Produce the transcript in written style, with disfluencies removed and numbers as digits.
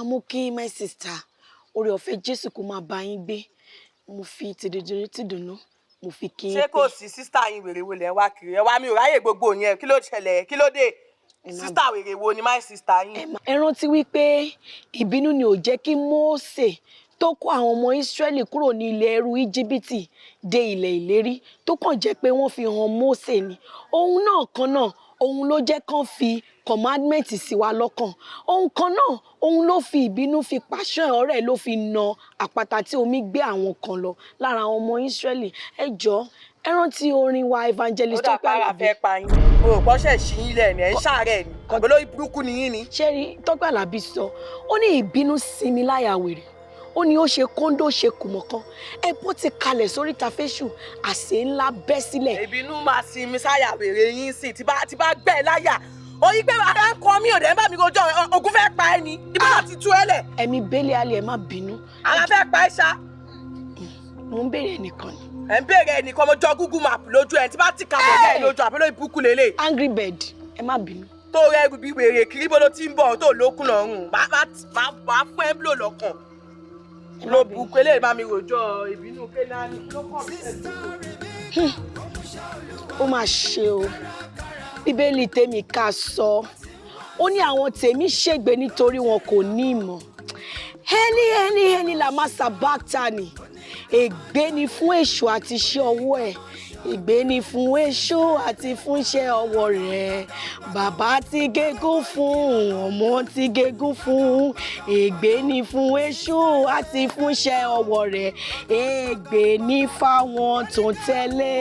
Amuki, my sister. Orí ọ̀fẹ́ Jésù kó máa bá yín gbé. Mo fi tìdùnnú tìdùnnú. Mo fi kí yín pé. Ṣé kò sí sister yín wèrè wo lẹ wá kiri? Ẹ wá mi ò ráyè gbogbo yẹn. Kí ló ṣẹlẹ̀? Kí ló dé? Sister wèrè wo ni my sister yín? Ẹ rántí wípé ìbínú ni ò jẹ́ kí Mósè tó kó àwọn ọmọ Ísírẹ́lì kúrò ní ilẹ̀ ẹrú Íjíbítì dé ilẹ̀ ìlérí tó kàn jẹ́ pé wọ́n fi hàn Mósè ni. Òun náà kan náà, òun ló jẹ́ kán fi commandment sí wa lọ́kàn. Òun kan náà, òun ló fi ìbínú fi pàṣán ọ̀rẹ́ ló fi na àpáta tí omi gbé àwọn kan lọ lára àwọn ọmọ Ísírẹ́lì. Ẹ jọ̀ọ́, ẹ rántí orin wa evangelist Tọ́pẹ́ Àlàbí. Ó dà para fẹ́ pa yín. O ò gbọ́ṣẹ̀ sí yín lẹ̀ ni, ẹ̀ ń ṣàárẹ̀ ni. Àbólórí burúkú ni yín ni. Ṣé rí Tọ́pẹ́ Àlàbí sọ, ó ní ìbínú sinmi láyà wèrè. Ó ní ó ṣe kóńdó ṣe kùmọ̀kan. Ẹ bó ti kalẹ̀ sórí tafẹ́ṣù, àsè ńlá bẹ́ sílẹ̀. Ìbínú máa sinmi sáyà wèrè yín sí tí bá gbẹ̀ láyà. Oyin pé ara ń kọ mí ò dẹ̀ ń bá mi rojọ́ ogun fẹ́ pa ẹ́ ni. Ibi náà ti tú ẹ lẹ̀. Ẹ̀mí bẹ́lẹ̀ alẹ́ ẹ̀ má bínú. Ara fẹ́ pa ẹ́ ṣá. Mo ń béèrè ẹnìkan ni. Ẹ ń béèrè ẹnìkan mo jọ Google map lójú ẹ̀ tí bá ti kàwé bẹ́ẹ̀ lójú àbí lórí búkú lélẹ̀. Angry bird, ẹ má bínú. Tó rẹ́rù bí wèrè kiri bó ló ti ń bọ̀ tó lókun lọ́rùn. Máa fún ẹ́ blò lọ́kàn. Ló búkú eléyìí bá mi rojọ́ ìbínú Kénáánì ló kàn mí. Ó máa ṣe o. Bíbélì tèmi ká sọ. Ó ní àwọn tèmi ṣègbé nítorí wọn kò ní ìmọ̀. Ẹni la máa sàbáktà ni. Ègbé ni fún èṣù àti iṣẹ́ ọwọ́ ẹ̀. Ègbé ni fún èṣù àti fún iṣẹ́ ọwọ́ rẹ̀. Bàbá ti gégùn fún, ọmọ ti gégùn fún. Ègbé ni fún èṣù àti fún iṣẹ́ ọwọ́ rẹ̀. Ègbé ni fáwọn tó tẹ̀lé.